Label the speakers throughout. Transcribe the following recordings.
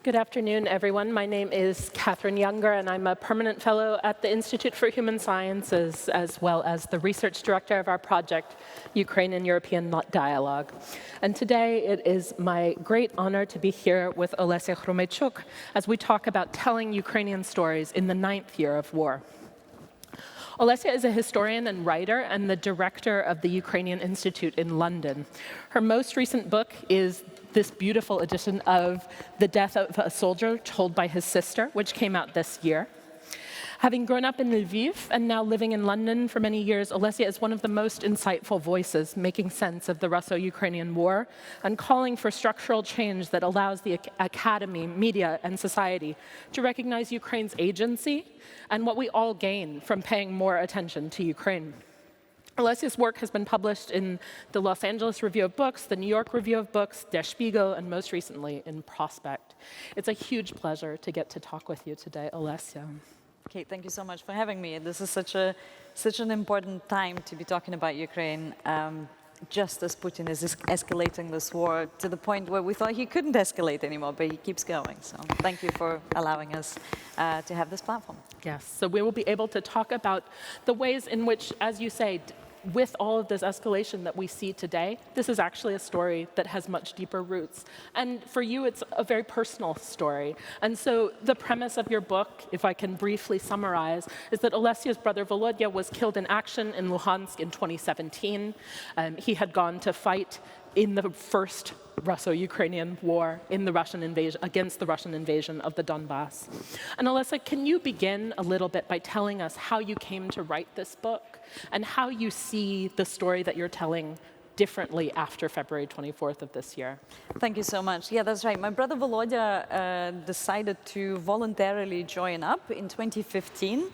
Speaker 1: Good afternoon, everyone. My name is KATHERINE Younger, and I'm a permanent fellow at the Institute for Human Sciences, as well as the research director of our project, Ukrainian-European Dialogue. And today, it is my great honor to be here with OLESYA KHROMEYCHUK as we talk about telling Ukrainian stories in the 9th year of war. OLESYA is a historian and writer and the director of the Ukrainian Institute in London. Her most recent book is this beautiful edition of The Death of a Soldier Told by His Sister, which came out this year. Having grown up in Lviv and now living in London for many years, OLESYA is one of the most insightful voices making sense of the Russo-Ukrainian war and calling for structural change that allows the academy, media, and society to recognize Ukraine's agency and what we all gain from paying more attention to Ukraine. OLESYA's work has been published in the Los Angeles Review of Books, the New York Review of Books, Der Spiegel, and most recently in Prospect. It's a huge pleasure to get to talk with you today, OLESYA.
Speaker 2: Kate, thank you so much for having me. This is such an important time to be talking about Ukraine, just as Putin is escalating this war to the point where we thought he couldn't escalate anymore, but he keeps going. So thank you for allowing us to have this platform.
Speaker 1: Yes, so we will be able to talk about the ways in which, as you say, with all of this escalation that we see today, this is actually a story that has much deeper roots. And for you, it's a very personal story. And so the premise of your book, if I can briefly summarize, is that OLESYA's brother Volodya was killed in action in Luhansk in 2017. He had gone to fight in the first Russo-Ukrainian war in the Russian invasion, against the Russian invasion of the Donbas. And OLESYA, can you begin a little bit by telling us how you came to write this book and how you see the story that you're telling differently after February 24th of this year?
Speaker 2: Thank you so much. Yeah, that's right. My brother Volodya decided to voluntarily join up in 2015.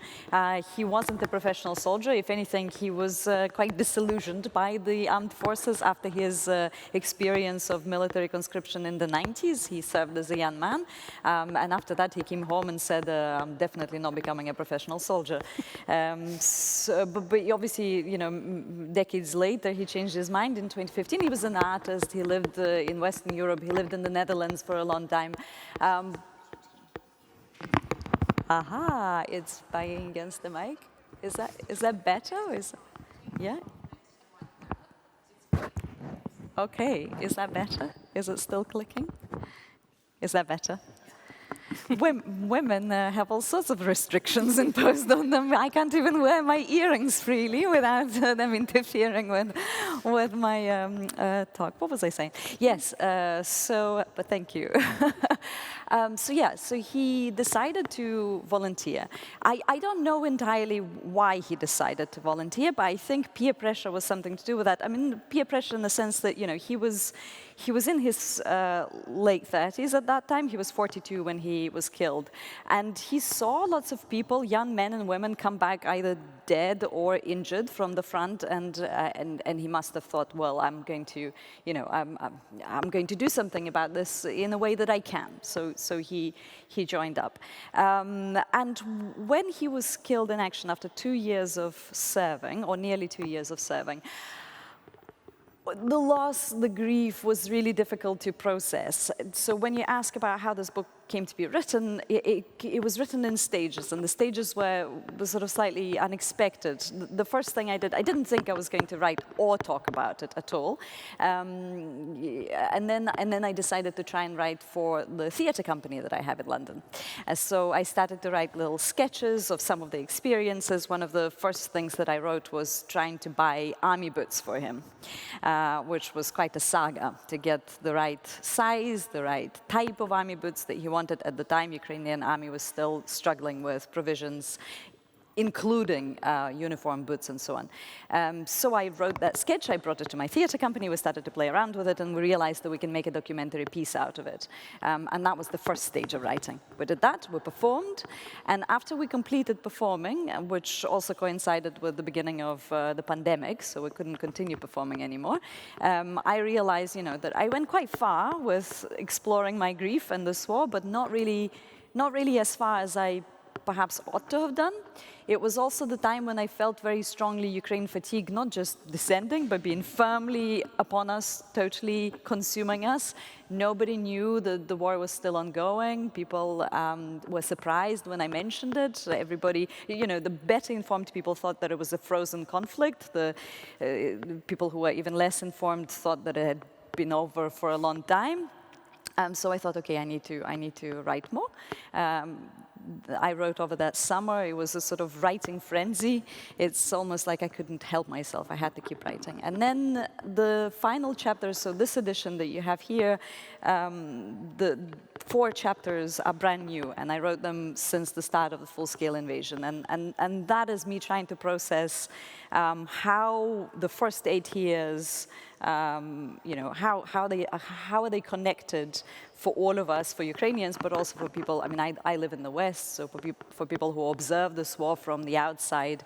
Speaker 2: He wasn't a professional soldier. If anything, he was quite disillusioned by the armed forces after his experience of military conscription in the 90s. He served as a young man. And after that, he came home and said, I'm definitely not becoming a professional soldier. But obviously, you know, decades later, he changed his mind. In 2015, he was an artist. He lived in Western Europe. He lived in the Netherlands for a long time. Aha! It's banging against the mic. Is that better? Yeah. Okay. Is that better? Is it still clicking? Is that better? Women have all sorts of restrictions imposed on them. I can't even wear my earrings freely without them interfering with my talk. What was I saying? Yes, but thank you. So he decided to volunteer. I don't know entirely why he decided to volunteer, but I think peer pressure was something to do with that. I mean, peer pressure in the sense that, you know, he was in his late 30s at that time. He was 42 when he was killed. And he saw lots of people, young men and women, come back either dead or injured from the front. And he must have thought, well, I'm going to, you know, I'm going to do something about this in a way that I can. So he joined up. And when he was killed in action after 2 years of serving, or nearly 2 years of serving, the loss, the grief was really difficult to process. So when you ask about how this book came to be written, it was written in stages, and the stages were sort of slightly unexpected. The first thing I did, I didn't think I was going to write or talk about it at all. And then I decided to try and write for the theatre company that I have in London. So I started to write little sketches of some of the experiences. One of the first things that I wrote was trying to buy army boots for him, which was quite a saga to get the right size, the right type of army boots that he wanted. At the time, Ukrainian army was still struggling with provisions, including uniform boots and so on. So I wrote that sketch, I brought it to my theatre company, we started to play around with it, and we realized that we can make a documentary piece out of it. And that was the first stage of writing. We did that, we performed, and after we completed performing, which also coincided with the beginning of the pandemic, so we couldn't continue performing anymore, I realized, you know, that I went quite far with exploring my grief and this war, but not really as far as I perhaps ought to have done. It was also the time when I felt very strongly Ukraine fatigue, not just descending, but being firmly upon us, totally consuming us. Nobody knew that the war was still ongoing. People were surprised when I mentioned it. Everybody, you know, the better informed people thought that it was a frozen conflict. The people who were even less informed thought that it had been over for a long time. So I thought, okay, I need to write more. I wrote over that summer. It was a sort of writing frenzy. It's almost like I couldn't help myself. I had to keep writing. And then the final chapter, so this edition that you have here, the 4 chapters are brand new, and I wrote them since the start of the full-scale invasion. And that is me trying to process how the first 8 years, you know, how are they connected for all of us, for Ukrainians, but also for people. I mean, I live in the West, so for people who observe this war from the outside,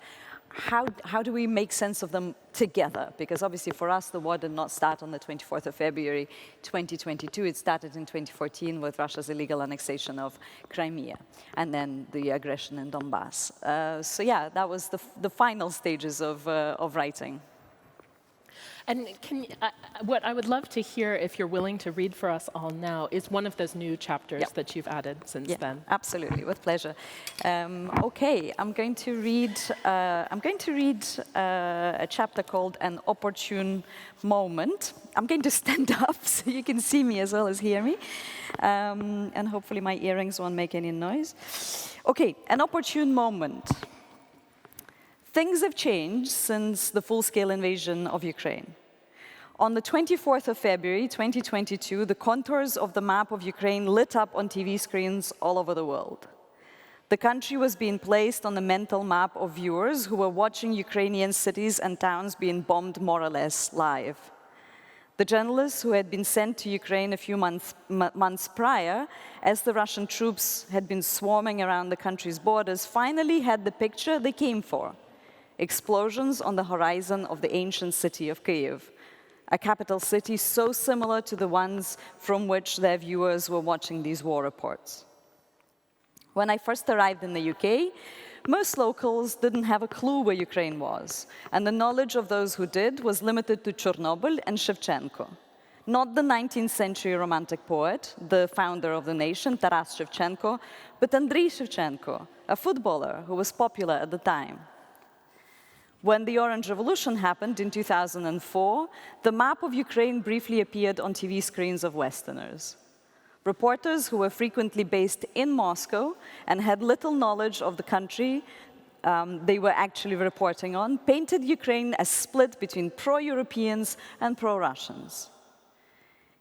Speaker 2: how do we make sense of them together? Because obviously for us, the war did not start on the 24th of February, 2022. It started in 2014 with Russia's illegal annexation of Crimea, and then the aggression in Donbas. So yeah, that was the final stages of writing.
Speaker 1: And what I would love to hear, if you're willing to read for us all now, is one of those new chapters that you've added since then.
Speaker 2: Absolutely, with pleasure. Okay, I'm going to read a chapter called "An Opportune Moment." I'm going to stand up so you can see me as well as hear me, and hopefully my earrings won't make any noise. Okay, an opportune moment. Things have changed since the full-scale invasion of Ukraine. On the 24th of February, 2022, the contours of the map of Ukraine lit up on TV screens all over the world. The country was being placed on the mental map of viewers who were watching Ukrainian cities and towns being bombed more or less live. The journalists who had been sent to Ukraine a few months prior, as the Russian troops had been swarming around the country's borders, finally had the picture they came for: explosions on the horizon of the ancient city of Kyiv, a capital city so similar to the ones from which their viewers were watching these war reports. When I first arrived in the UK, most locals didn't have a clue where Ukraine was, and the knowledge of those who did was limited to Chernobyl and Shevchenko. Not the 19th century romantic poet, the founder of the nation, Taras Shevchenko, but Andriy Shevchenko, a footballer who was popular at the time. When the Orange Revolution happened in 2004, the map of Ukraine briefly appeared on TV screens of Westerners. Reporters who were frequently based in Moscow and had little knowledge of the country they were actually reporting on painted Ukraine as split between pro-Europeans and pro-Russians.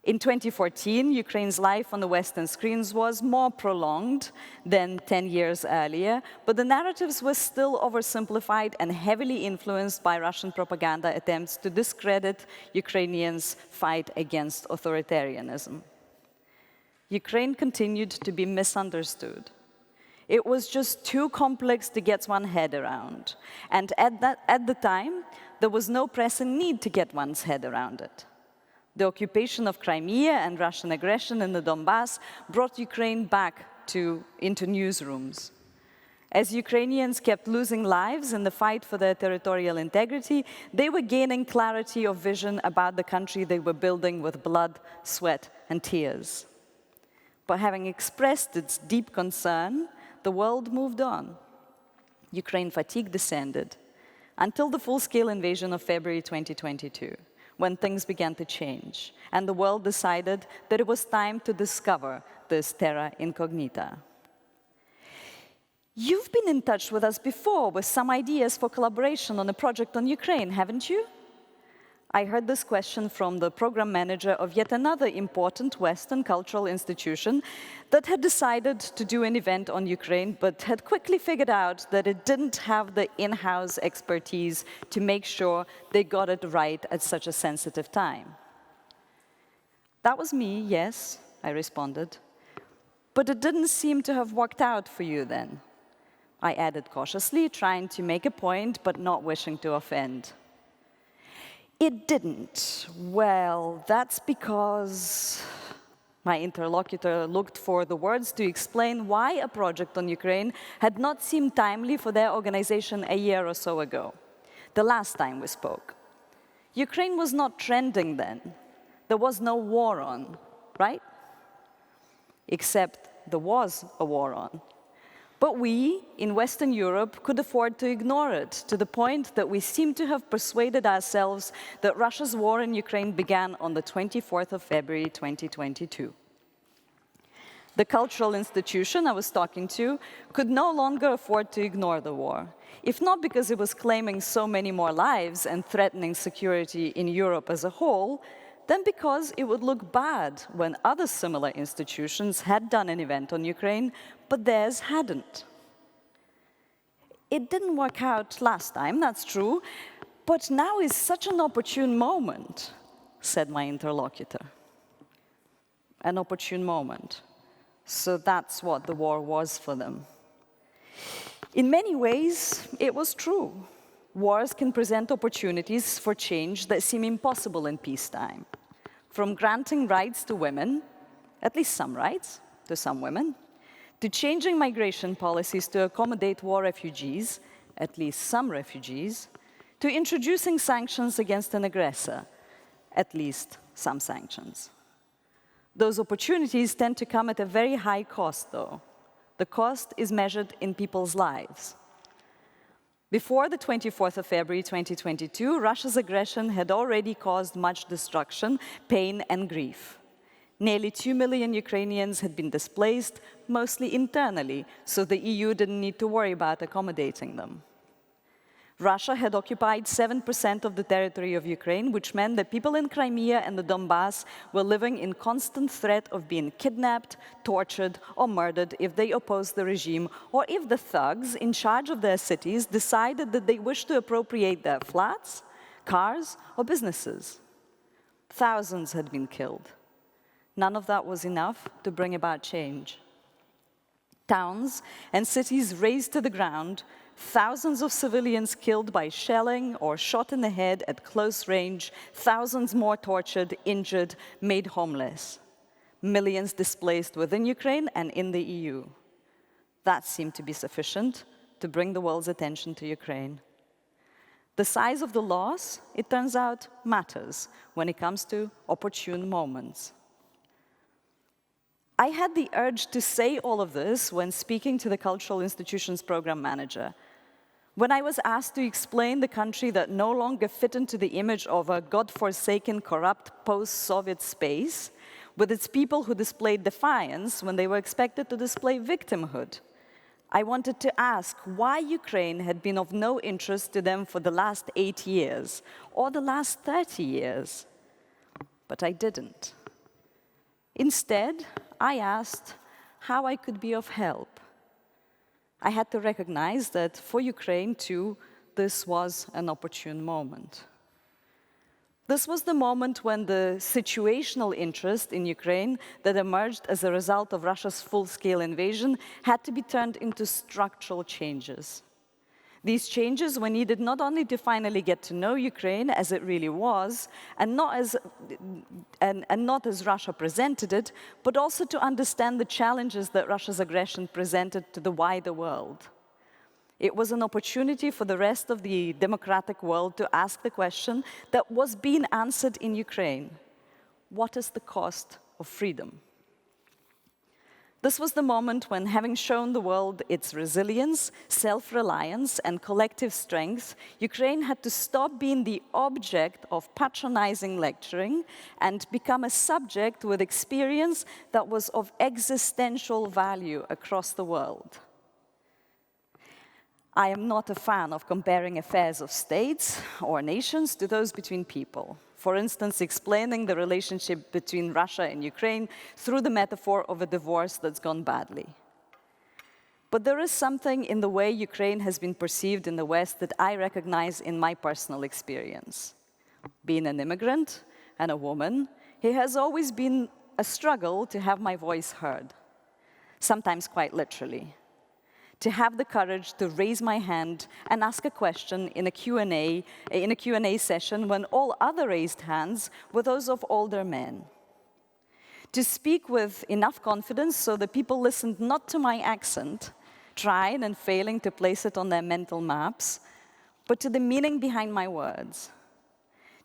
Speaker 2: In 2014, Ukraine's life on the Western screens was more prolonged than 10 years earlier, but the narratives were still oversimplified and heavily influenced by Russian propaganda attempts to discredit Ukrainians' fight against authoritarianism. Ukraine continued to be misunderstood. It was just too complex to get one's head around, and at the time, there was no pressing need to get one's head around it. The occupation of Crimea and Russian aggression in the Donbas brought Ukraine back into newsrooms. As Ukrainians kept losing lives in the fight for their territorial integrity, they were gaining clarity of vision about the country they were building with blood, sweat, and tears. But having expressed its deep concern, the world moved on. Ukraine fatigue descended until the full-scale invasion of February 2022. When things began to change, and the world decided that it was time to discover this terra incognita. You've been in touch with us before with some ideas for collaboration on a project on Ukraine, haven't you? I heard this question from the program manager of yet another important Western cultural institution that had decided to do an event on Ukraine, but had quickly figured out that it didn't have the in-house expertise to make sure they got it right at such a sensitive time. That was me, yes, I responded. But it didn't seem to have worked out for you then, I added cautiously, trying to make a point, but not wishing to offend. It didn't. Well, that's because... My interlocutor looked for the words to explain why a project on Ukraine had not seemed timely for their organization a year or so ago, the last time we spoke. Ukraine was not trending then. There was no war on, right? Except there was a war on. But we, in Western Europe, could afford to ignore it, to the point that we seem to have persuaded ourselves that Russia's war in Ukraine began on the 24th of February 2022. The cultural institution I was talking to could no longer afford to ignore the war, if not because it was claiming so many more lives and threatening security in Europe as a whole, then because it would look bad when other similar institutions had done an event on Ukraine, but theirs hadn't. It didn't work out last time, that's true, but now is such an opportune moment, said my interlocutor. An opportune moment. So that's what the war was for them. In many ways, it was true. Wars can present opportunities for change that seem impossible in peacetime. From granting rights to women, at least some rights to some women, to changing migration policies to accommodate war refugees, at least some refugees, to introducing sanctions against an aggressor, at least some sanctions. Those opportunities tend to come at a very high cost, though. The cost is measured in people's lives. Before the 24th of February 2022, Russia's aggression had already caused much destruction, pain, and grief. Nearly 2 million Ukrainians had been displaced, mostly internally, so the EU didn't need to worry about accommodating them. Russia had occupied 7% of the territory of Ukraine, which meant that people in Crimea and the Donbas were living in constant threat of being kidnapped, tortured, or murdered if they opposed the regime, or if the thugs in charge of their cities decided that they wished to appropriate their flats, cars, or businesses. Thousands had been killed. None of that was enough to bring about change. Towns and cities razed to the ground, thousands of civilians killed by shelling or shot in the head at close range, thousands more tortured, injured, made homeless. Millions displaced within Ukraine and in the EU. That seemed to be sufficient to bring the world's attention to Ukraine. The size of the loss, it turns out, matters when it comes to opportune moments. I had the urge to say all of this when speaking to the Cultural Institutions Program Manager. When I was asked to explain the country that no longer fit into the image of a godforsaken, corrupt, post-Soviet space, with its people who displayed defiance when they were expected to display victimhood, I wanted to ask why Ukraine had been of no interest to them for the last 8 years, or the last 30 years. But I didn't. Instead, I asked how I could be of help. I had to recognize that for Ukraine, too, this was an opportune moment. This was the moment when the situational interest in Ukraine that emerged as a result of Russia's full-scale invasion had to be turned into structural changes. These changes were needed not only to finally get to know Ukraine as it really was, and not as Russia presented it, but also to understand the challenges that Russia's aggression presented to the wider world. It was an opportunity for the rest of the democratic world to ask the question that was being answered in Ukraine: what is the cost of freedom? This was the moment when, having shown the world its resilience, self-reliance, and collective strength, Ukraine had to stop being the object of patronizing lecturing and become a subject with experience that was of existential value across the world. I am not a fan of comparing affairs of states or nations to those between people. For instance, explaining the relationship between Russia and Ukraine through the metaphor of a divorce that's gone badly. But there is something in the way Ukraine has been perceived in the West that I recognize in my personal experience. Being an immigrant and a woman, it has always been a struggle to have my voice heard, sometimes quite literally. To have the courage to raise my hand and ask a question in a Q&A session when all other raised hands were those of older men. To speak with enough confidence so that people listened not to my accent, trying and failing to place it on their mental maps, but to the meaning behind my words.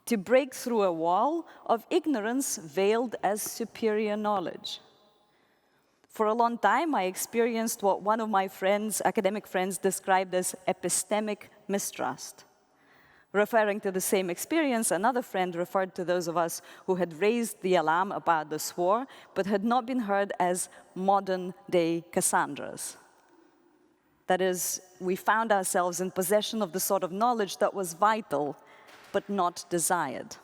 Speaker 2: To break through a wall of ignorance veiled as superior knowledge. For a long time, I experienced what one of my friends, academic friends, described as epistemic mistrust. Referring to the same experience, another friend referred to those of us who had raised the alarm about this war, but had not been heard as modern-day Cassandras. That is, we found ourselves in possession of the sort of knowledge that was vital, but not desired.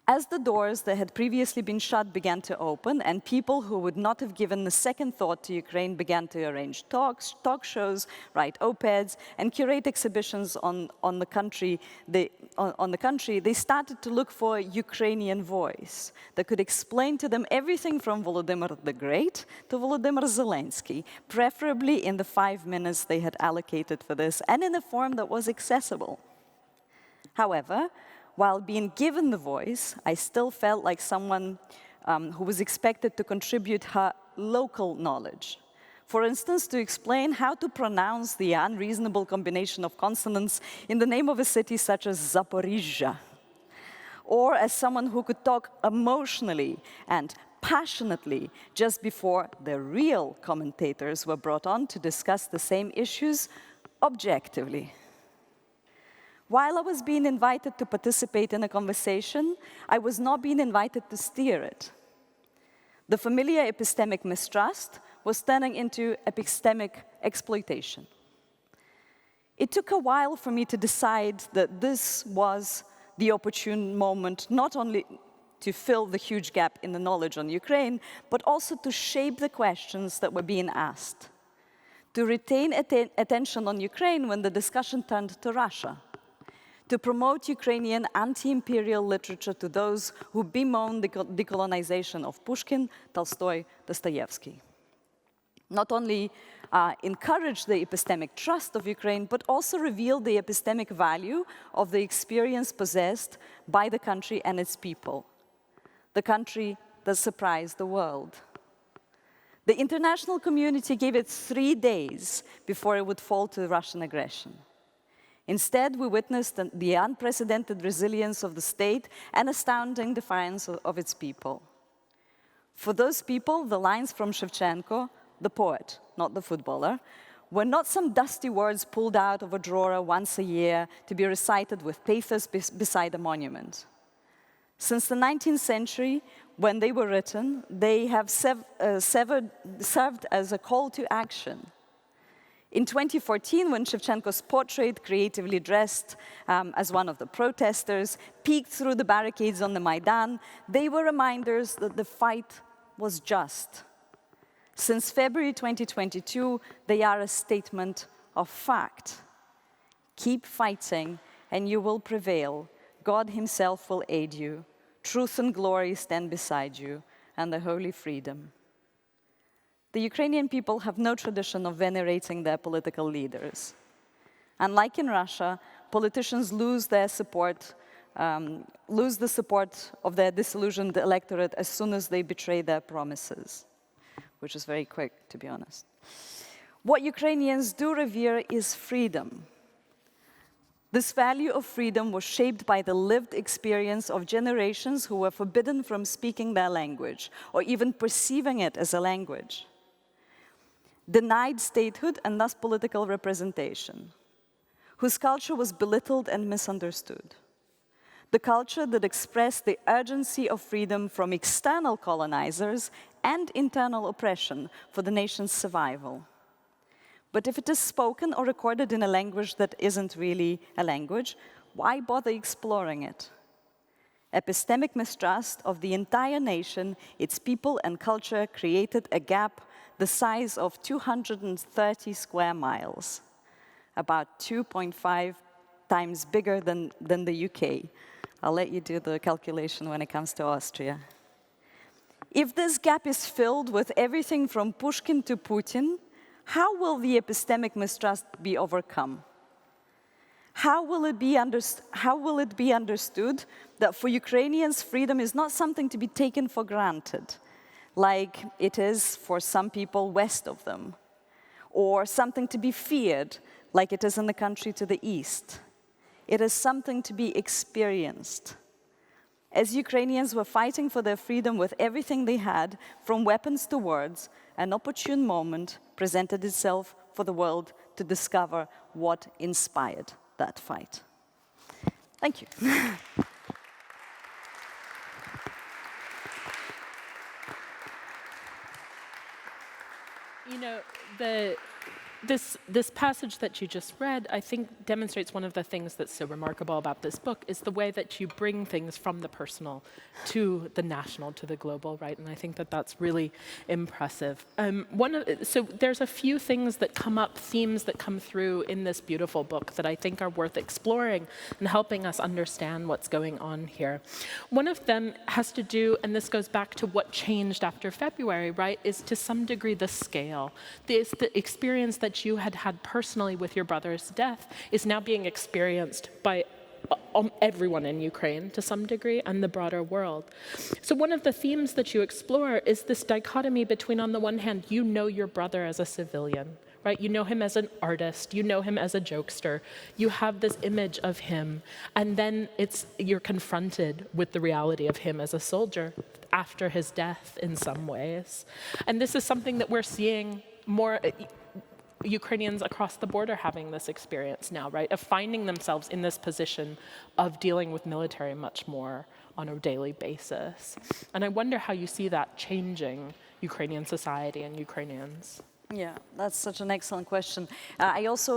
Speaker 2: As the doors that had previously been shut began to open, and people who would not have given a second thought to Ukraine began to arrange talk shows, write op-eds, and curate exhibitions on the country, they started to look for a Ukrainian voice that could explain to them everything from Volodymyr the Great to Volodymyr Zelensky, preferably in the 5 minutes they had allocated for this, and in a form that was accessible. However, while being given the voice, I still felt like someone who was expected to contribute her local knowledge. For instance, to explain how to pronounce the unreasonable combination of consonants in the name of a city such as Zaporizhzhia. Or as someone who could talk emotionally and passionately just before the real commentators were brought on to discuss the same issues objectively. While I was being invited to participate in a conversation, I was not being invited to steer it. The familiar epistemic mistrust was turning into epistemic exploitation. It took a while for me to decide that this was the opportune moment, not only to fill the huge gap in the knowledge on Ukraine, but also to shape the questions that were being asked, to retain attention on Ukraine when the discussion turned to Russia, to promote Ukrainian anti-imperial literature to those who bemoan the decolonization of Pushkin, Tolstoy, Dostoevsky. Not only encourage the epistemic trust of Ukraine, but also reveal the epistemic value of the experience possessed by the country and its people, the country that surprised the world. The international community gave it 3 days before it would fall to Russian aggression. Instead, we witnessed the unprecedented resilience of the state and astounding defiance of its people. For those people, the lines from Shevchenko, the poet, not the footballer, were not some dusty words pulled out of a drawer once a year to be recited with pathos beside a monument. Since the 19th century, when they were written, they have served as a call to action. In 2014, when Shevchenko's portrait, creatively dressed as one of the protesters, peeked through the barricades on the Maidan, they were reminders that the fight was just. Since February 2022, they are a statement of fact. Keep fighting, and you will prevail. God himself will aid you. Truth and glory stand beside you, and the holy freedom. The Ukrainian people have no tradition of venerating their political leaders. Unlike in Russia, politicians lose the support of their disillusioned electorate as soon as they betray their promises, which is very quick, to be honest. What Ukrainians do revere is freedom. This value of freedom was shaped by the lived experience of generations who were forbidden from speaking their language, or even perceiving it as a language. Denied statehood and thus political representation, whose culture was belittled and misunderstood. The culture that expressed the urgency of freedom from external colonizers and internal oppression for the nation's survival. But if it is spoken or recorded in a language that isn't really a language, why bother exploring it? Epistemic mistrust of the entire nation, its people and culture created a gap the size of 230 square miles, about 2.5 times bigger than the UK. I'll let you do the calculation when it comes to Austria. If this gap is filled with everything from Pushkin to Putin, how will the epistemic mistrust be overcome? How will it be understood that for Ukrainians, freedom is not something to be taken for granted, like it is for some people west of them, or something to be feared, like it is in the country to the east? It is something to be experienced. As Ukrainians were fighting for their freedom with everything they had, from weapons to words, an opportune moment presented itself for the world to discover what inspired that fight. Thank you.
Speaker 1: You know, this passage that you just read, I think, demonstrates one of the things that's so remarkable about this book is the way that you bring things from the personal to the national, to the global, right? And I think that that's really impressive. So there's a few things that come up, themes that come through in this beautiful book that I think are worth exploring and helping us understand what's going on here. One of them has to do, and this goes back to what changed after February, right, is to some degree the scale. The experience that you had personally with your brother's death is now being experienced by everyone in Ukraine to some degree and the broader world. So one of the themes that you explore is this dichotomy between, on the one hand, you know your brother as a civilian, right? You know him as an artist, you know him as a jokester, you have this image of him, and then you're confronted with the reality of him as a soldier after his death in some ways. And this is something that we're seeing more Ukrainians across the border having this experience now, right? Of finding themselves in this position of dealing with military much more on a daily basis. And I wonder how you see that changing Ukrainian society and Ukrainians.
Speaker 2: Yeah, that's such an excellent question. I also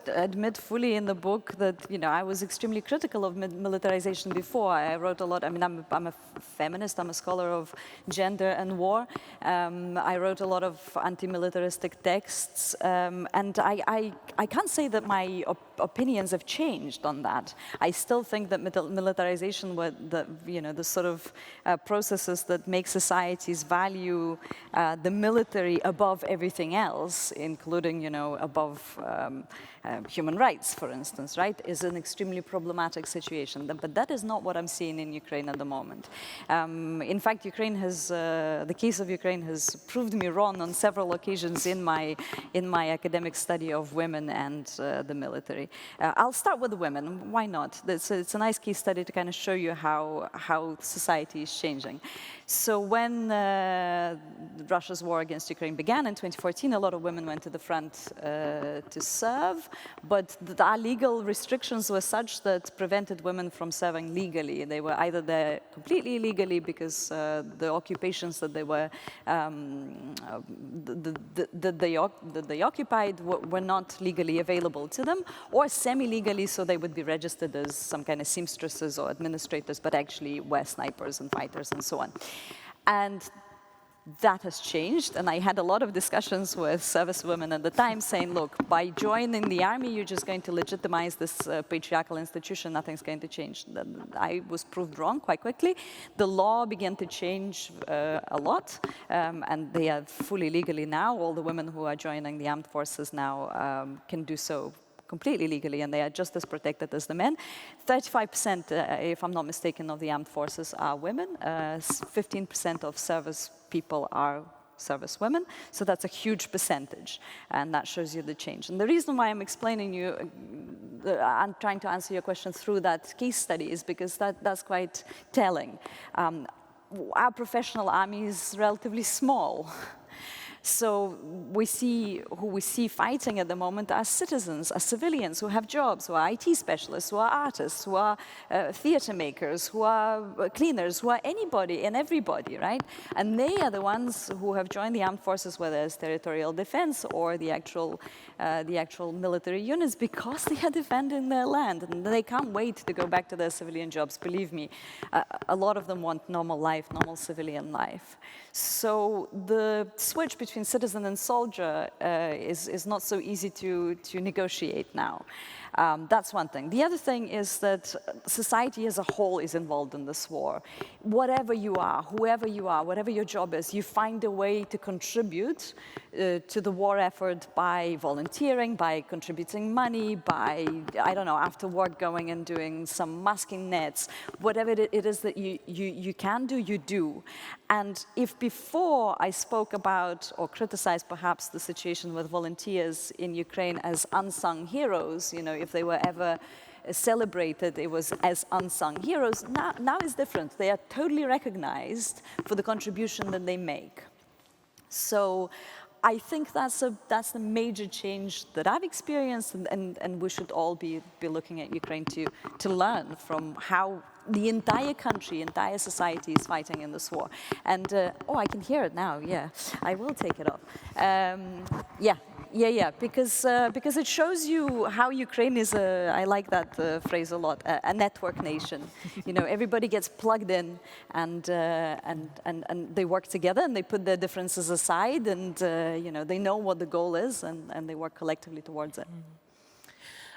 Speaker 2: admit fully in the book that, you know, I was extremely critical of militarization before. I wrote a lot. I mean, I'm a feminist. I'm a scholar of gender and war. I wrote a lot of anti-militaristic texts, and I can't say that my opinions have changed on that. I still think that militarization, the sort of processes that make societies value the military above everything else, including, you know, above human rights, for instance, right, is an extremely problematic situation. But that is not what I'm seeing in Ukraine at the moment. In fact, the case of Ukraine has proved me wrong on several occasions in my academic study of women and the military. I'll start with the women. Why not? It's a nice case study to kind of show you how society is changing. So when Russia's war against Ukraine began in 2014, a lot of women went to the front to serve, but our legal restrictions were such that prevented women from serving legally. They were either there completely illegally because the occupations that they occupied were not legally available to them, or semi-legally, so they would be registered as some kind of seamstresses or administrators, but actually were snipers and fighters and so on. And that has changed, and I had a lot of discussions with servicewomen at the time saying, look, by joining the army, you're just going to legitimize this patriarchal institution, nothing's going to change. I was proved wrong quite quickly. The law began to change a lot, and they are fully legally now. All the women who are joining the armed forces now can do so completely legally, and they are just as protected as the men. 35%, if I'm not mistaken, of the armed forces are women. 15% of service people are service women, so that's a huge percentage, and that shows you the change. And the reason why I'm explaining you, I'm trying to answer your question through that case study is because that's quite telling. Our professional army is relatively small. So we see fighting at the moment are citizens, are civilians who have jobs, who are IT specialists, who are artists, who are theater makers, who are cleaners, who are anybody and everybody, right? And they are the ones who have joined the armed forces, whether it's territorial defense or the actual military units, because they are defending their land, and they can't wait to go back to their civilian jobs. Believe me, a lot of them want normal life, normal civilian life. So the switch between citizen and soldier is not so easy to negotiate now. That's one thing. The other thing is that society as a whole is involved in this war. Whatever you are, whoever you are, whatever your job is, you find a way to contribute to the war effort by volunteering, by contributing money, by, I don't know, after work going and doing some masking nets. Whatever it is that you can do, you do. And if before I spoke about or criticized perhaps the situation with volunteers in Ukraine as unsung heroes, you know, if they were ever celebrated, it was as unsung heroes. Now it's different. They are totally recognized for the contribution that they make. So I think that's the major change that I've experienced, and we should all be looking at Ukraine to learn from how the entire country, entire society is fighting in this war. And, oh, I can hear it now, yeah. I will take it off. Because it shows you how Ukraine is I like that phrase a lot, a network nation. You know, everybody gets plugged in and they work together and they put their differences aside and, you know, they know what the goal is and they work collectively towards it.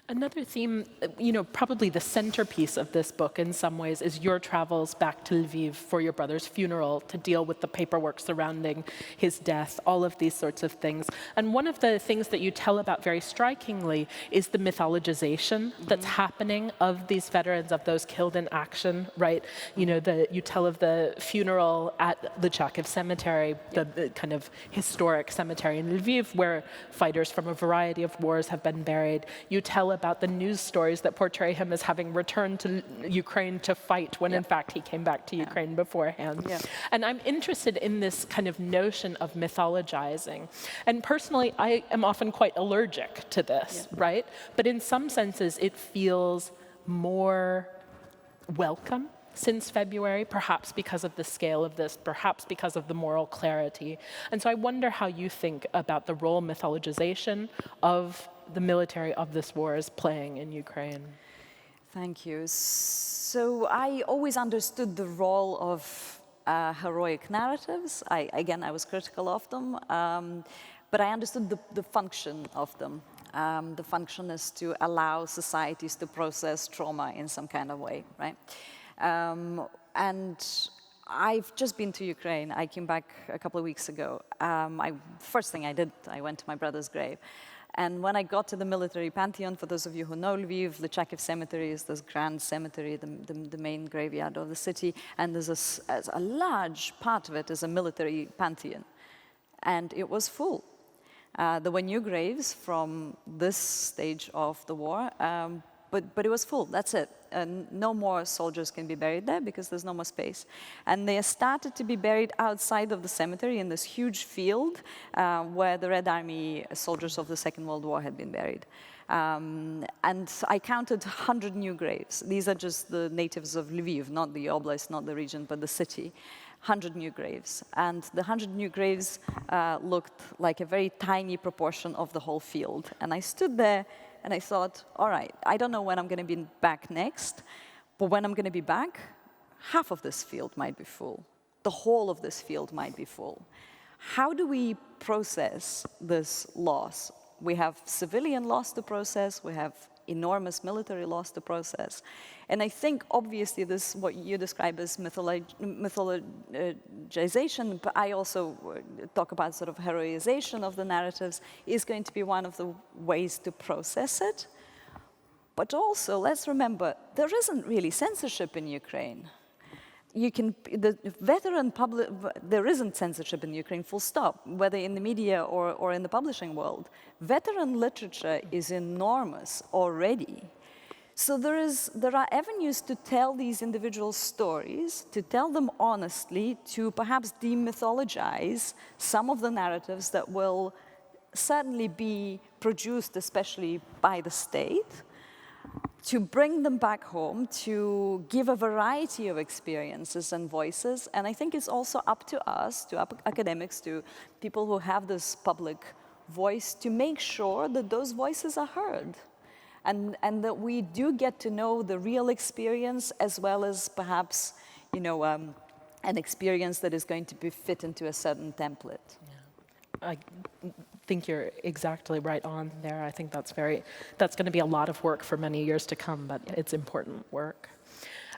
Speaker 1: Another theme, you know, probably the centerpiece of this book in some ways is your travels back to Lviv for your brother's funeral to deal with the paperwork surrounding his death, all of these sorts of things. And one of the things that you tell about very strikingly is the mythologization that's happening of these veterans, of those killed in action, right? You know, you tell of the funeral at the Charkiv Cemetery, the kind of historic cemetery in Lviv, where fighters from a variety of wars have been buried. You tell about the news stories that portray him as having returned to Ukraine to fight when in fact he came back to Ukraine beforehand. And I'm interested in this kind of notion of mythologizing. And personally, I am often quite allergic to this, right? But in some senses, it feels more welcome since February, perhaps because of the scale of this, perhaps because of the moral clarity. And so I wonder how you think about the role mythologization of the military of this war is playing in Ukraine.
Speaker 2: Thank you. So I always understood the role of heroic narratives. I was critical of them, but I understood the function of them. The function is to allow societies to process trauma in some kind of way, right? And I've just been to Ukraine. I came back a couple of weeks ago. First thing I did, I went to my brother's grave. And when I got to the military pantheon, for those of you who know Lviv, the Charkiv Cemetery is this grand cemetery, the main graveyard of the city, and there's a large part of it is a military pantheon. And it was full. There were new graves from this stage of the war, but it was full, that's it. No more soldiers can be buried there because there's no more space. And they started to be buried outside of the cemetery in this huge field where the Red Army soldiers of the Second World War had been buried. And I counted 100 new graves. These are just the natives of Lviv, not the oblast, not the region, but the city. 100 new graves. And the 100 new graves looked like a very tiny proportion of the whole field. And I stood there and I thought, all right, I don't know when I'm going to be back next, but when I'm going to be back, half of this field might be full. The whole of this field might be full. How do we process this loss? We have civilian loss to process, we have enormous military loss to process. And I think, obviously, this, what you describe as mythologization, but I also talk about sort of heroization of the narratives, is going to be one of the ways to process it. But also, let's remember, there isn't really censorship in Ukraine. There isn't censorship in Ukraine, full stop, whether in the media or in the publishing world. Veteran literature is enormous already. So there are avenues to tell these individual stories, to tell them honestly, to perhaps demythologize some of the narratives that will certainly be produced, especially by the state, to bring them back home, to give a variety of experiences and voices. And I think it's also up to us, to academics, to people who have this public voice, to make sure that those voices are heard. And that we do get to know the real experience as well as perhaps, you know, an experience that is going to be fit into a certain template.
Speaker 1: I think you're exactly right on there. I think that's going to be a lot of work for many years to come, but it's important work.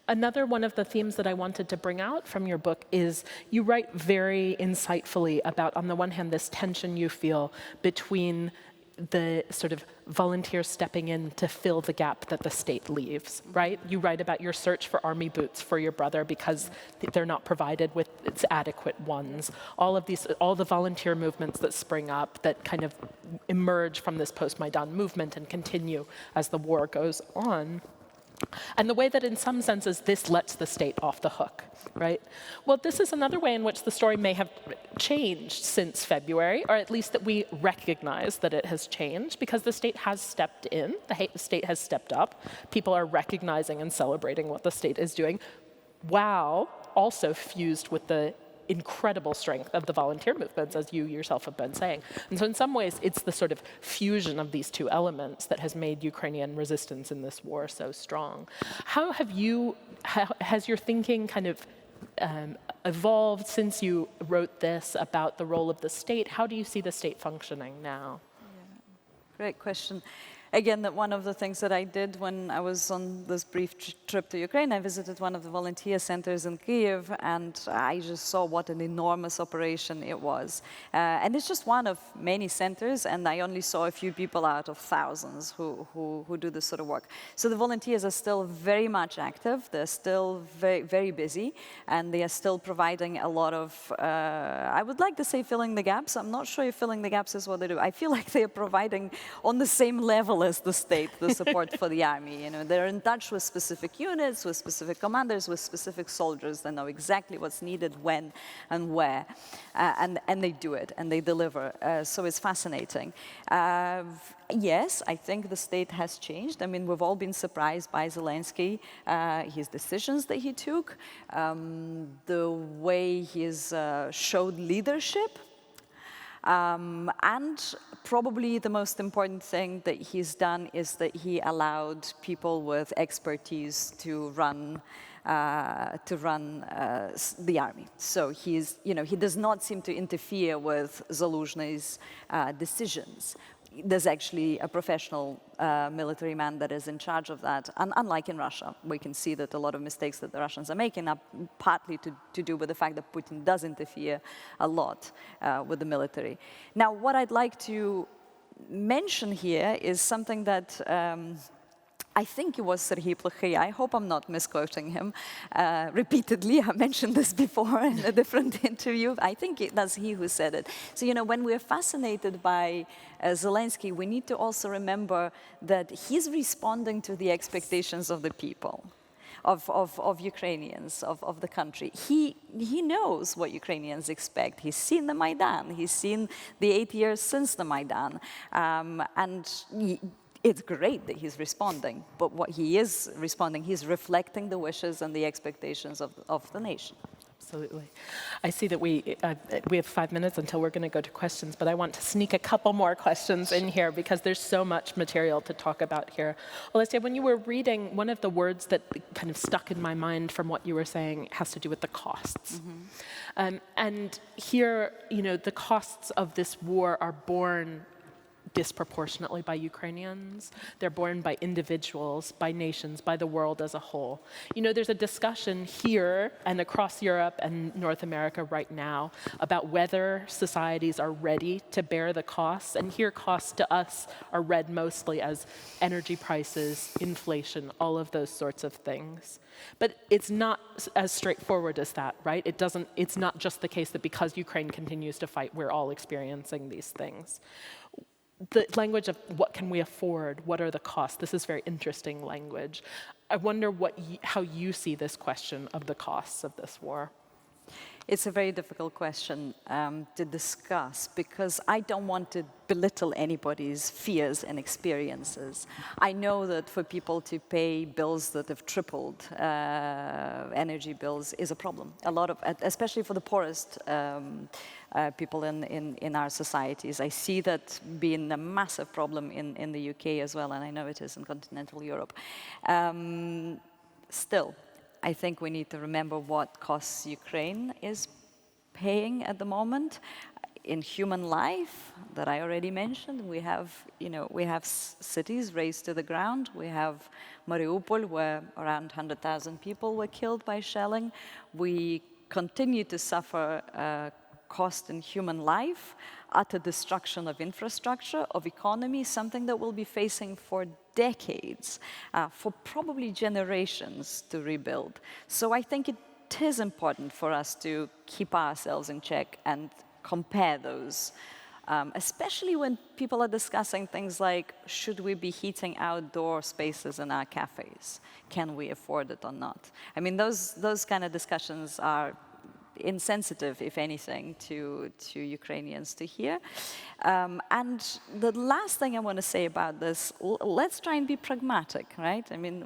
Speaker 1: Another one of the themes that I wanted to bring out from your book is you write very insightfully about, on the one hand, this tension you feel between the sort of volunteers stepping in to fill the gap that the state leaves, right? You write about your search for army boots for your brother because they're not provided with its adequate ones. All the volunteer movements that spring up that kind of emerge from this post-Maidan movement and continue as the war goes on. And the way that in some senses this lets the state off the hook, right? Well, this is another way in which the story may have changed since February, or at least that we recognize that it has changed, because the state has stepped in, the state has stepped up. People are recognizing and celebrating what the state is doing, while also fused with the incredible strength of the volunteer movements, as you yourself have been saying. And so in some ways, it's the sort of fusion of these two elements that has made Ukrainian resistance in this war so strong. How has your thinking kind of evolved since you wrote this about the role of the state? How do you see the state functioning now?
Speaker 2: Yeah. Great question. Again, that one of the things that I did when I was on this brief trip to Ukraine, I visited one of the volunteer centers in Kyiv, and I just saw what an enormous operation it was. And it's just one of many centers, and I only saw a few people out of thousands who do this sort of work. So the volunteers are still very much active, they're still very, very busy, and they are still providing a lot of, I would like to say filling the gaps. I'm not sure if filling the gaps is what they do. I feel like they are providing on the same level as the state, the support for the army. You know, they're in touch with specific units, with specific commanders, with specific soldiers. They know exactly what's needed, when, and where, and they do it, and they deliver. So it's fascinating. Yes, I think the state has changed. I mean, we've all been surprised by Zelensky, his decisions that he took, the way he's showed leadership. And probably the most important thing that he's done is that he allowed people with expertise to run the army. So he does not seem to interfere with Zaluzhny's decisions. There's actually a professional military man that is in charge of that. And unlike in Russia, we can see that a lot of mistakes that the Russians are making are partly to do with the fact that Putin does interfere a lot with the military. Now, what I'd like to mention here is something that I think it was Serhiy Plokhy. I hope I'm not misquoting him repeatedly. I mentioned this before in a different interview. I think that's he who said it. So, you know, when we're fascinated by Zelensky, we need to also remember that he's responding to the expectations of the people. Of Ukrainians, of the country. He knows what Ukrainians expect. He's seen the Maidan. He's seen the 8 years since the Maidan. It's great that he's responding, but what he is responding, he's reflecting the wishes and the expectations of the nation.
Speaker 1: Absolutely. I see that we have 5 minutes until we're going to go to questions, but I want to sneak a couple more questions in here because there's so much material to talk about here. OLESYA, when you were reading, one of the words that kind of stuck in my mind from what you were saying has to do with the costs. Mm-hmm. And here, you know, the costs of this war are borne disproportionately by Ukrainians. They're borne by individuals, by nations, by the world as a whole. You know, there's a discussion here and across Europe and North America right now about whether societies are ready to bear the costs. And here costs to us are read mostly as energy prices, inflation, all of those sorts of things. But it's not as straightforward as that, right? It's not just the case that because Ukraine continues to fight, we're all experiencing these things. The language of what can we afford, what are the costs, this is very interesting language. I wonder how you see this question of the costs of this war.
Speaker 2: It's a very difficult question to discuss because I don't want to belittle anybody's fears and experiences. I know that for people to pay bills that have tripled, energy bills, is a problem. A lot of, especially for the poorest people in our societies. I see that being a massive problem in the UK as well, and I know it is in continental Europe. Still, I think we need to remember what costs Ukraine is paying at the moment. in human life that I already mentioned. We have, cities razed to the ground. We have Mariupol, where around 100,000 people were killed by shelling. We continue to suffer cost in human life, utter destruction of infrastructure, of economy, something that we'll be facing for decades, for probably generations to rebuild. So I think it is important for us to keep ourselves in check and compare those, especially when people are discussing things like, should we be heating outdoor spaces in our cafes? Can we afford it or not? I mean, those kind of discussions are insensitive, if anything, to Ukrainians to hear. And the last thing I want to say about this, let's try and be pragmatic, right? I mean,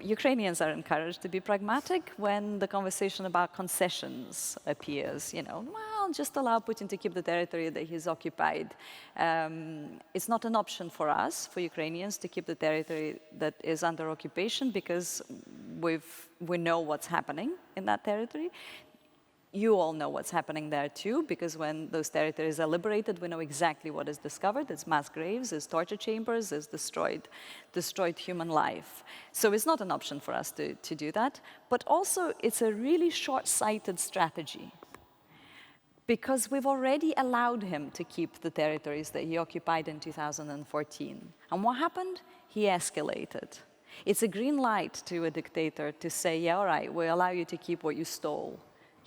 Speaker 2: Ukrainians are encouraged to be pragmatic when the conversation about concessions appears. Well, just allow Putin to keep the territory that he's occupied. It's not an option for us, for Ukrainians, to keep the territory that is under occupation because we know what's happening in that territory. You all know what's happening there too, because when those territories are liberated, we know exactly what is discovered. It's mass graves, it's torture chambers, it's destroyed human life. So it's not an option for us to do that. But also, it's a really short-sighted strategy, because we've already allowed him to keep the territories that he occupied in 2014. And what happened? He escalated. It's a green light to a dictator to say, yeah, all right, we allow you to keep what you stole.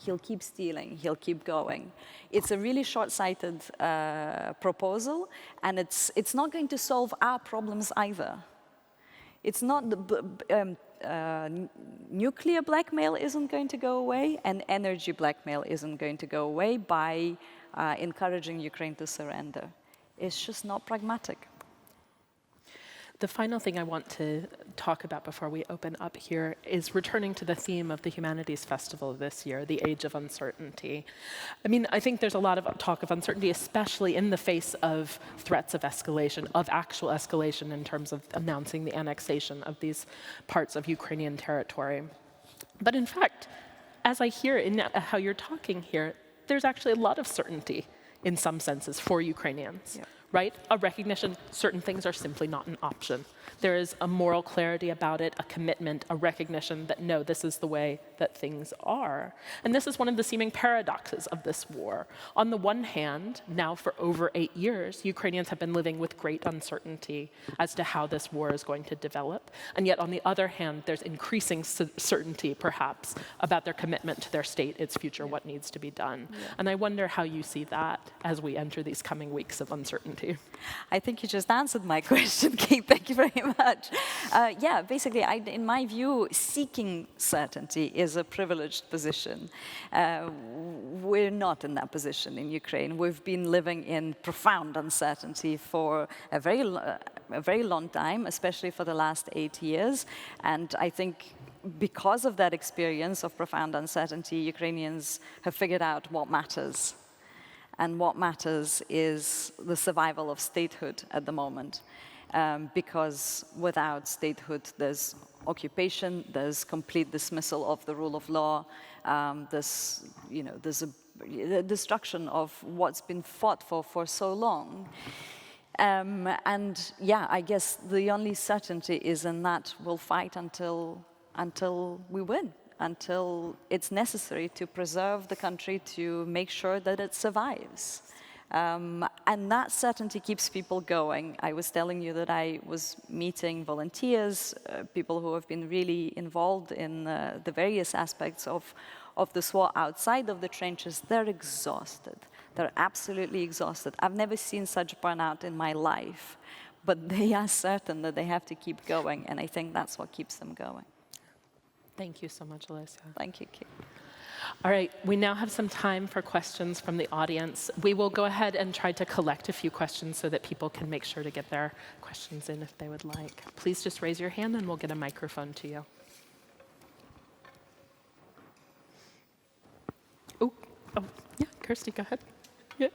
Speaker 2: He'll keep stealing, he'll keep going. It's a really short-sighted proposal, and it's not going to solve our problems either. It's not, nuclear blackmail isn't going to go away, and energy blackmail isn't going to go away by encouraging Ukraine to surrender. It's just not pragmatic.
Speaker 1: The final thing I want to talk about before we open up here is returning to the theme of the Humanities Festival this year, the Age of Uncertainty. I mean, I think there's a lot of talk of uncertainty, especially in the face of threats of escalation, of actual escalation in terms of announcing the annexation of these parts of Ukrainian territory. But in fact, as I hear in how you're talking here, there's actually a lot of certainty in some senses for Ukrainians. Yeah. Right? A recognition certain things are simply not an option. There is a moral clarity about it, a commitment, a recognition that no, this is the way that things are. And this is one of the seeming paradoxes of this war. On the one hand, now for over 8 years, Ukrainians have been living with great uncertainty as to how this war is going to develop. And yet on the other hand, there's increasing certainty, perhaps, about their commitment to their state, its future, what needs to be done. Yeah. And I wonder how you see that as we enter these coming weeks of uncertainty.
Speaker 2: I think you just answered my question, Kate. Thank you very much. Yeah, basically, in my view, seeking certainty is a privileged position. We're not in that position in Ukraine. We've been living in profound uncertainty for a very long time, especially for the last 8 years. And I think because of that experience of profound uncertainty, Ukrainians have figured out what matters. And what matters is the survival of statehood at the moment. Because without statehood, there's occupation, there's complete dismissal of the rule of law, there's a destruction of what's been fought for so long. And yeah, I guess the only certainty is in that we'll fight until we win, until it's necessary to preserve the country, to make sure that it survives. And that certainty keeps people going. I was telling you that I was meeting volunteers, people who have been really involved in the various aspects of this war outside of the trenches. They're exhausted. They're absolutely exhausted. I've never seen such burnout in my life, but they are certain that they have to keep going, and I think that's what keeps them going.
Speaker 1: Thank you so much, OLESYA.
Speaker 2: Thank you, Kate.
Speaker 1: All right, we now have some time for questions from the audience. We will go ahead and try to collect a few questions so that people can make sure to get their questions in if they would like. Please just raise your hand and we'll get a microphone to you. Oh, yeah, Kirsty, go ahead. Yeah.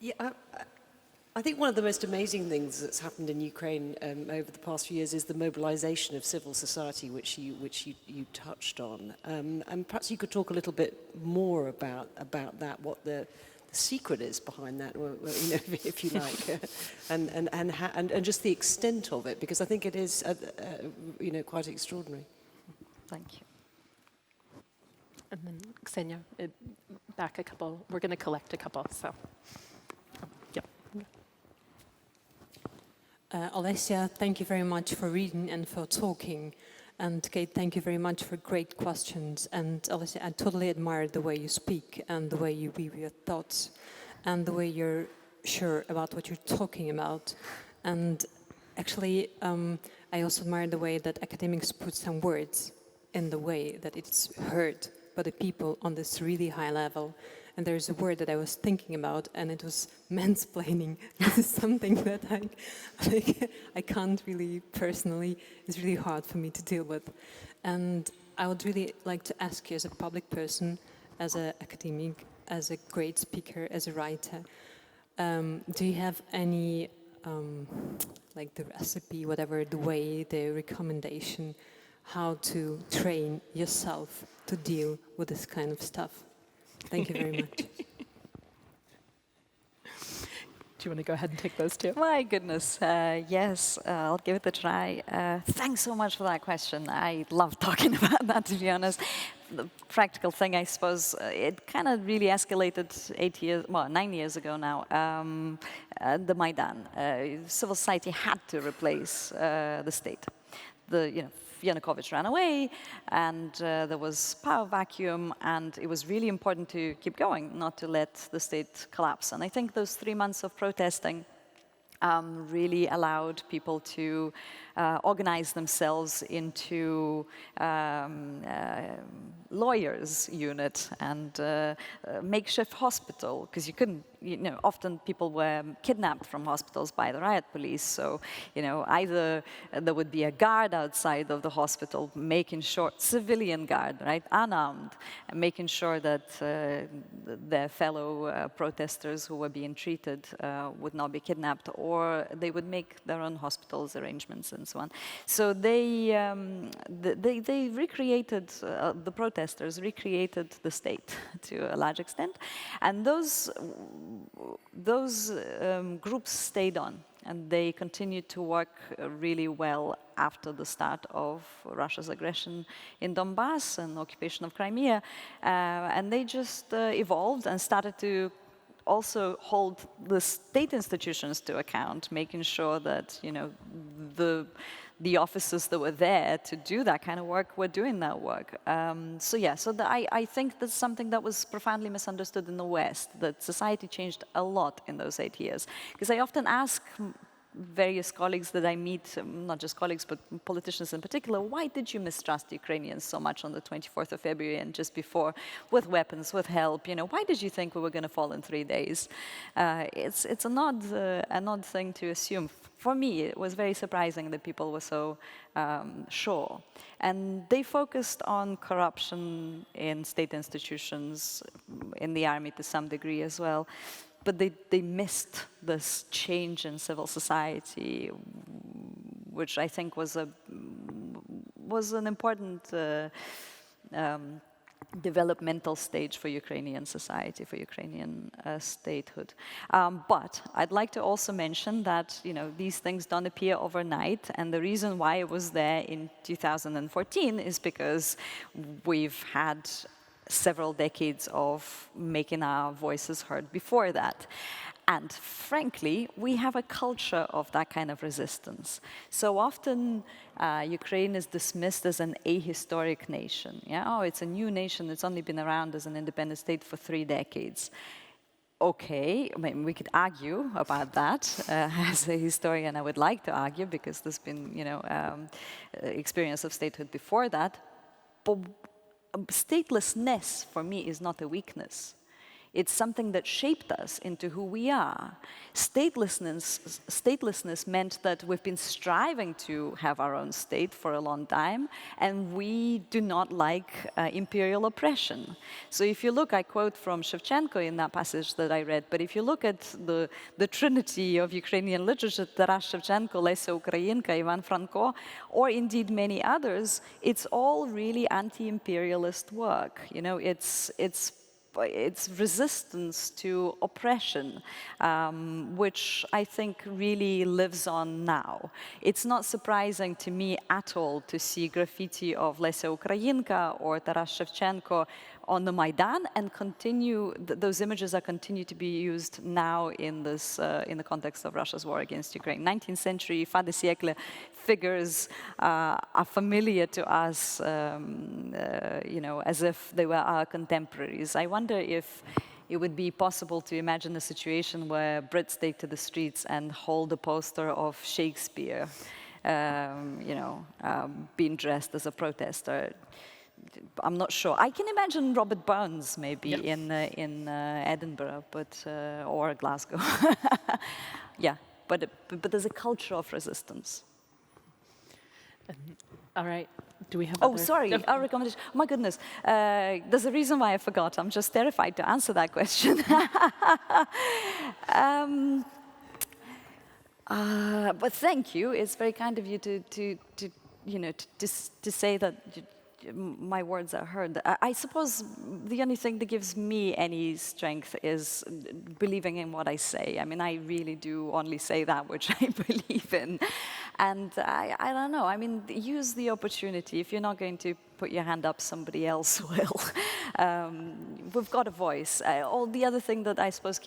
Speaker 3: Yeah, I think one of the most amazing things that's happened in Ukraine over the past few years is the mobilization of civil society, which you touched on. And perhaps you could talk a little bit more about that, what the secret is behind that, or, you know, if you like, and just the extent of it, because I think it is, you know, quite extraordinary.
Speaker 2: Thank you.
Speaker 1: And then Ksenia, back a couple. We're going to collect a couple, so.
Speaker 4: Olesya, thank you very much for reading and for talking. And Kate, thank you very much for great questions. And Olesya, I totally admire the way you speak and the way you weave your thoughts and the way you're sure about what you're talking about. And actually, I also admire the way that academics put some words in the way that it's heard by the people on this really high level. And there's a word that I was thinking about, and it was mansplaining. This is something that I can't really personally, it's really hard for me to deal with. And I would really like to ask you as a public person, as an academic, as a great speaker, as a writer, do you have any, like the recipe, whatever, the way, the recommendation, how to train yourself to deal with this kind of stuff? Thank you very much.
Speaker 1: Do you want to go ahead and take those two?
Speaker 2: My goodness, yes, I'll give it a try. Thanks so much for that question. I love talking about that, to be honest. The practical thing, I suppose, it kind of really escalated 9 years ago now, the Maidan. Civil society had to replace the state. Yanukovych ran away, and there was power vacuum, and it was really important to keep going, not to let the state collapse. And I think those 3 months of protesting really allowed people to organize themselves into lawyers unit and makeshift hospital, because you couldn't, often people were kidnapped from hospitals by the riot police. So, either there would be a guard outside of the hospital making sure, civilian guard, right, unarmed, and making sure that their fellow protesters who were being treated would not be kidnapped, or they would make their own hospitals arrangements and so on. So they recreated, the protesters recreated the state to a large extent, and those groups stayed on, and they continued to work really well after the start of Russia's aggression in Donbas and occupation of Crimea, and they just evolved and started to also hold the state institutions to account, making sure that the officers that were there to do that kind of work were doing that work. I think that's something that was profoundly misunderstood in the West, that society changed a lot in those 8 years. Because I often ask various colleagues that I meet, not just colleagues, but politicians in particular, why did you mistrust Ukrainians so much on the 24th of February and just before, with weapons, with help? Why did you think we were going to fall in 3 days? It's an odd thing to assume. For me, it was very surprising that people were so sure. And they focused on corruption in state institutions, in the army to some degree as well. But they missed this change in civil society, which I think was an important developmental stage for Ukrainian society, for Ukrainian statehood. But I'd like to also mention that these things don't appear overnight, and the reason why it was there in 2014 is because we've had several decades of making our voices heard before that. And frankly, we have a culture of that kind of resistance. So often, Ukraine is dismissed as an ahistoric nation. Oh, it's a new nation, it's only been around as an independent state for 3 decades. Okay, I mean, we could argue about that. As a historian, I would like to argue, because there's been, experience of statehood before that. But statelessness, for me, is not a weakness. It's something that shaped us into who we are. Statelessness meant that we've been striving to have our own state for a long time, and we do not like imperial oppression. So if you look, I quote from Shevchenko in that passage that I read, but if you look at the trinity of Ukrainian literature, Taras Shevchenko, Lesya Ukrainka, Ivan Franko, or indeed many others, it's all really anti-imperialist work. You know, it's resistance to oppression, which I think really lives on now. It's not surprising to me at all to see graffiti of Lesya Ukrainka or Taras Shevchenko on the Maidan, and those images are continue to be used now in the context of Russia's war against Ukraine. 19th century fin de siècle figures are familiar to us, you know, as if they were our contemporaries. I wonder if it would be possible to imagine a situation where Brits take to the streets and hold a poster of Shakespeare, you know, being dressed as a protester. I'm not sure. I can imagine Robert Burns maybe in Edinburgh, or Glasgow. Yeah, but there's a culture of resistance.
Speaker 1: All right. Do we have?
Speaker 2: Oh, sorry. Our recommendation. Oh my goodness. There's a reason why I forgot. I'm just terrified to answer that question. But thank you. It's very kind of you to say that my words are heard. I suppose the only thing that gives me any strength is believing in what I say. I mean, I really do only say that which I believe in. And I don't know, I mean, use the opportunity. If you're not going to put your hand up, somebody else will. We've got a voice. All the other thing that I suppose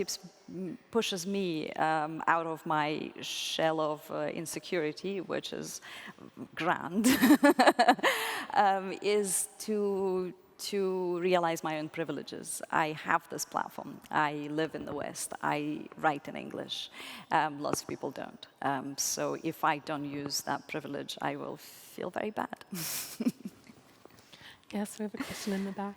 Speaker 2: pushes me out of my shell of insecurity, which is grand, is to realize my own privileges. I have this platform. I live in the West. I write in English. Lots of people don't. So if I don't use that privilege, I will feel very bad.
Speaker 1: Yes, we have a question in the back.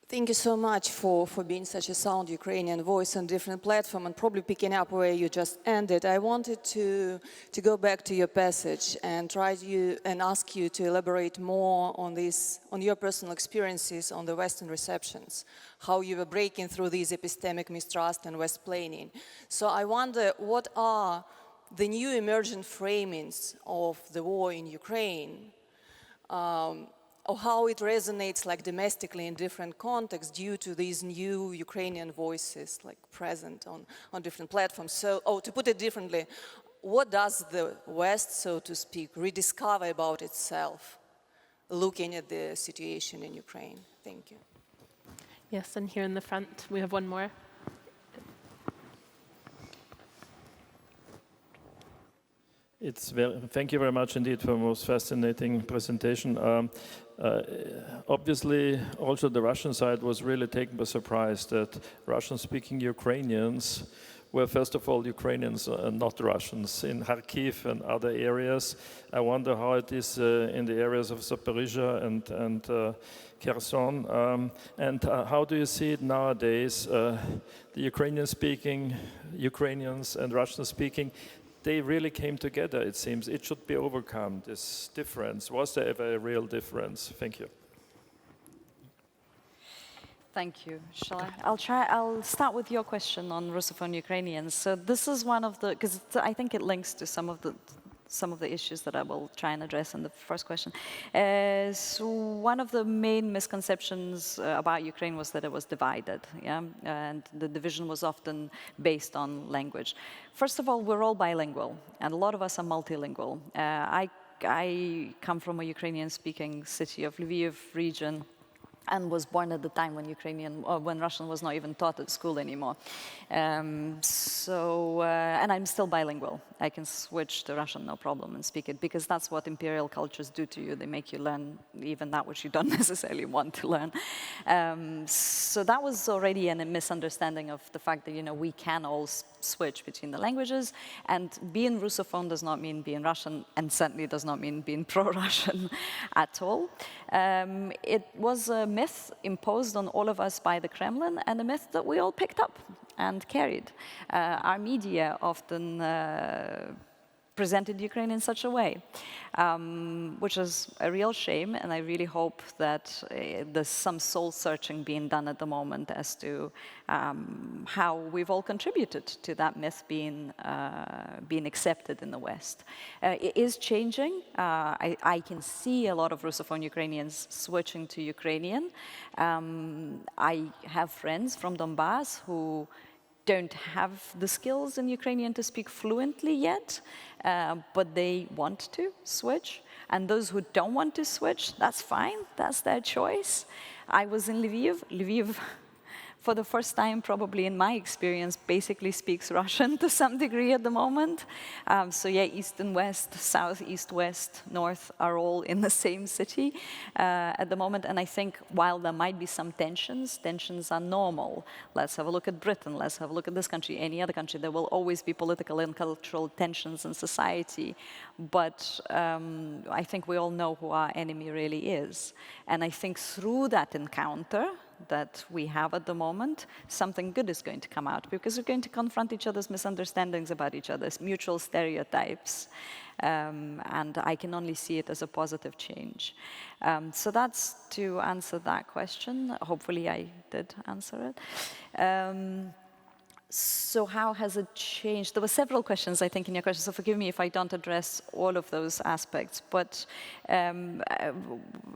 Speaker 5: Thank you so much for being such a sound Ukrainian voice on different platforms, and probably picking up where you just ended. I wanted to go back to your passage and ask you to elaborate more on your personal experiences on the Western receptions, how you were breaking through these epistemic mistrust and West-plaining. So I wonder, what are the new emergent framings of the war in Ukraine, or how it resonates like domestically in different contexts due to these new Ukrainian voices like present on different platforms. So, to put it differently, what does the West, so to speak, rediscover about itself looking at the situation in Ukraine? Thank you.
Speaker 1: Yes, and here in the front, we have one more.
Speaker 6: Thank you very much indeed for a most fascinating presentation. Obviously, also the Russian side was really taken by surprise that Russian-speaking Ukrainians were, first of all, Ukrainians and not Russians in Kharkiv and other areas. I wonder how it is in the areas of Zaporizhia and Kherson. And how do you see it nowadays? The Ukrainian-speaking Ukrainians and Russian-speaking, they really came together, it seems. It should be overcome, this difference. Was there ever a real difference? Thank you.
Speaker 2: Thank you. I'll start with your question on Russophone Ukrainians. So this is one of the, because I think it links to some of the issues that I will try and address in the first question. So one of the main misconceptions about Ukraine was that it was divided, and the division was often based on language. First of all, we're all bilingual, and a lot of us are multilingual. I come from a Ukrainian-speaking city of Lviv region, and was born at the time when Russian was not even taught at school anymore. And I'm still bilingual. I can switch to Russian no problem and speak it, because that's what imperial cultures do to you. They make you learn even that which you don't necessarily want to learn. So that was already a misunderstanding of the fact that, you know, we can all switch between the languages, and being Russophone does not mean being Russian, and certainly does not mean being pro-Russian at all. It was a myth imposed on all of us by the Kremlin, and a myth that we all picked up and carried. Our media often presented Ukraine in such a way, which is a real shame, and I really hope that there's some soul-searching being done at the moment as to how we've all contributed to that myth being accepted in the West. It is changing. I can see a lot of Russophone Ukrainians switching to Ukrainian. I have friends from Donbas who don't have the skills in Ukrainian to speak fluently yet, but they want to switch. And those who don't want to switch, that's fine, that's their choice. I was in Lviv. Lviv, for the first time probably in my experience, basically speaks Russian to some degree at the moment. So yeah, east and west, south, east, west, north are all in the same city at the moment. And I think while there might be some tensions, tensions are normal. Let's have a look at Britain, let's have a look at this country, any other country. There will always be political and cultural tensions in society. But I think we all know who our enemy really is. And I think through that encounter that we have at the moment, something good is going to come out, because we're going to confront each other's misunderstandings about each other's mutual stereotypes, and I can only see it as a positive change. So that's to answer that question. Hopefully I did answer it. So how has it changed? There were several questions, I think, in your question, so forgive me if I don't address all of those aspects. But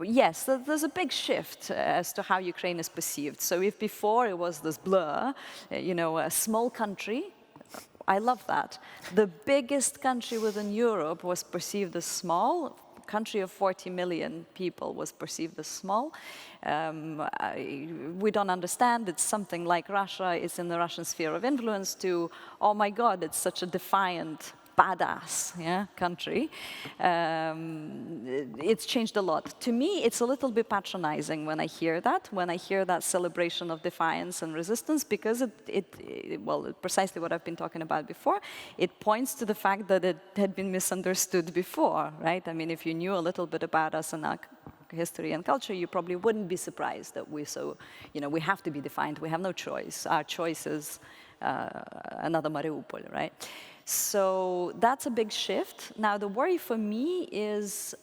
Speaker 2: yes, there's a big shift as to how Ukraine is perceived. So if before it was this blur, you know, a small country, I love that. The biggest country within Europe was perceived as small. Country of 40 million people was perceived as small. We don't understand, it's something like Russia, it's in the Russian sphere of influence, to, oh my God, it's such a defiant, badass country. It's changed a lot. To me, it's a little bit patronizing when I hear that celebration of defiance and resistance, because well, precisely what I've been talking about before, it points to the fact that it had been misunderstood before, right? I mean, if you knew a little bit about us and our history and culture, you probably wouldn't be surprised that we we have to be defiant, we have no choice. Our choice is another Mariupol, right? So that's a big shift. Now, the worry for me is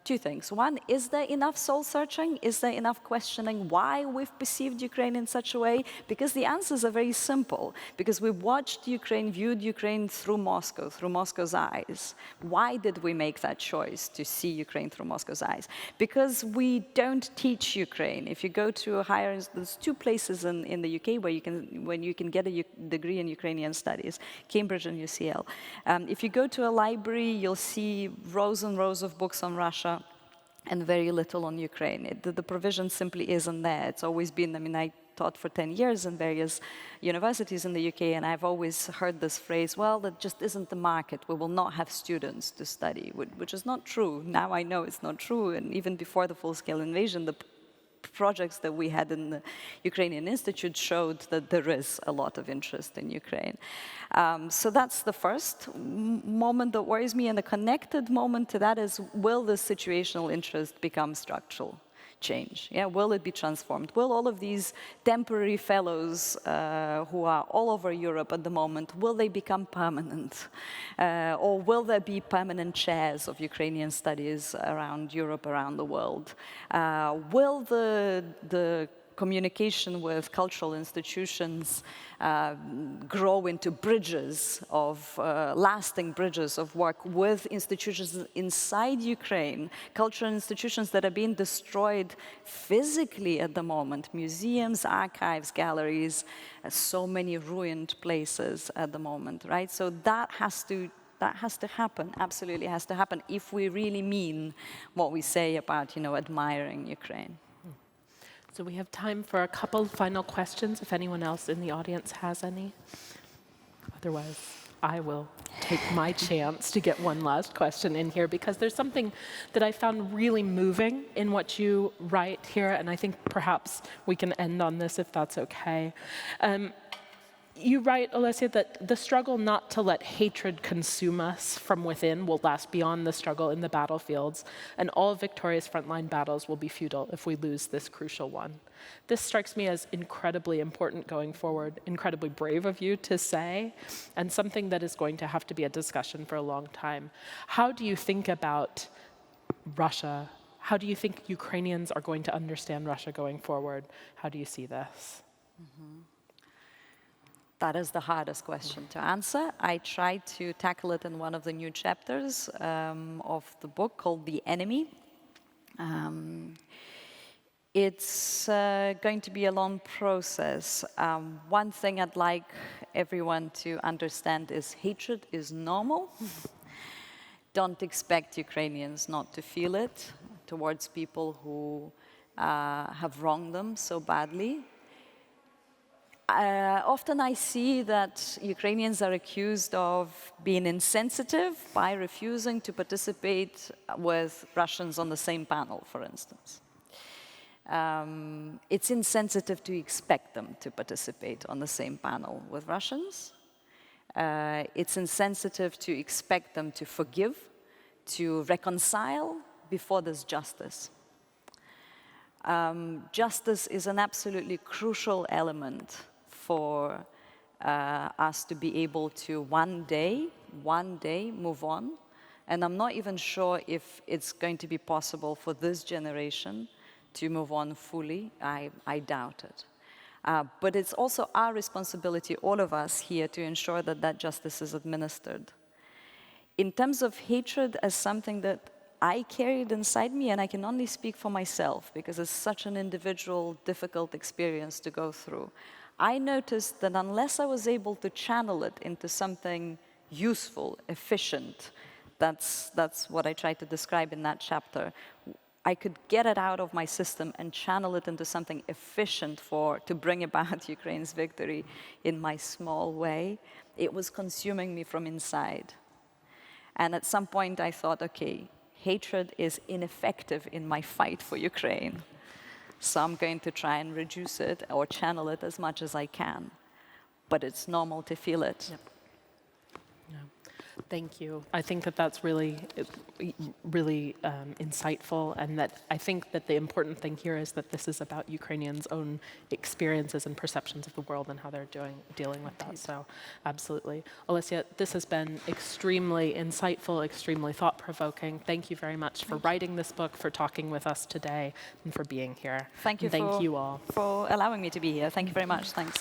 Speaker 2: two things. One, is there enough soul-searching? Is there enough questioning why we've perceived Ukraine in such a way? Because the answers are very simple. Because we watched Ukraine, viewed Ukraine through Moscow, through Moscow's eyes. Why did we make that choice to see Ukraine through Moscow's eyes? Because we don't teach Ukraine. If you go to a higher, there's two places in the UK where you can get a degree in Ukrainian studies, Cambridge and UCL. If you go to a library, you'll see rows and rows of books on Russia and very little on Ukraine. The provision simply isn't there. It's always been, I mean, I taught for 10 years in various universities in the UK, and I've always heard this phrase, well, that just isn't the market. We will not have students to study, which is not true. Now I know it's not true, and even before the full-scale invasion, the projects that we had in the Ukrainian Institute showed that there is a lot of interest in Ukraine. So that's the first moment that worries me, and the connected moment to that is, will the situational interest become structural change? Yeah, will it be transformed? Will all of these temporary fellows who are all over Europe at the moment, will they become permanent? Or will there be permanent chairs of Ukrainian studies around Europe, around the world? Will the communication with cultural institutions grow into bridges of, lasting bridges of work with institutions inside Ukraine, cultural institutions that are being destroyed physically at the moment, museums, archives, galleries, so many ruined places at the moment, right? So that has to happen, absolutely has to happen, if we really mean what we say about, admiring Ukraine.
Speaker 1: So we have time for a couple final questions, if anyone else in the audience has any. Otherwise, I will take my chance to get one last question in here, because there's something that I found really moving in what you write here, and I think perhaps we can end on this if that's okay. You write, OLESYA, that the struggle not to let hatred consume us from within will last beyond the struggle in the battlefields, and all victorious frontline battles will be futile if we lose this crucial one. This strikes me as incredibly important going forward, incredibly brave of you to say, and something that is going to have to be a discussion for a long time. How do you think about Russia? How do you think Ukrainians are going to understand Russia going forward? How do you see this?
Speaker 2: Mm-hmm. That is the hardest question to answer. I tried to tackle it in one of the new chapters of the book called The Enemy. It's going to be a long process. One thing I'd like everyone to understand is hatred is normal. Don't expect Ukrainians not to feel it towards people who have wronged them so badly. Often I see that Ukrainians are accused of being insensitive by refusing to participate with Russians on the same panel, for instance. It's insensitive to expect them to participate on the same panel with Russians. It's insensitive to expect them to forgive, to reconcile before there's justice. Justice is an absolutely crucial element for us to be able to one day move on. And I'm not even sure if it's going to be possible for this generation to move on fully. I doubt it. But it's also our responsibility, all of us here, to ensure that that justice is administered. In terms of hatred as something that I carried inside me, and I can only speak for myself because it's such an individual, difficult experience to go through. I noticed that unless I was able to channel it into something useful, efficient, that's what I tried to describe in that chapter, I could get it out of my system and channel it into something efficient to bring about Ukraine's victory in my small way. It was consuming me from inside. And at some point I thought, okay, hatred is ineffective in my fight for Ukraine. So I'm going to try and reduce it or channel it as much as I can. But it's normal to feel it.
Speaker 1: Yep. Yeah. Thank you. I think that that's really insightful, and that I think that the important thing here is that this is about Ukrainians' own experiences and perceptions of the world and how they're dealing with that. So, absolutely. OLESYA, this has been extremely insightful, extremely thought-provoking. Thank you very much for writing this book, for talking with us today, and for being here.
Speaker 2: Thank you.
Speaker 1: Thank you all
Speaker 2: for allowing me to be here. Thank you very much. Thanks.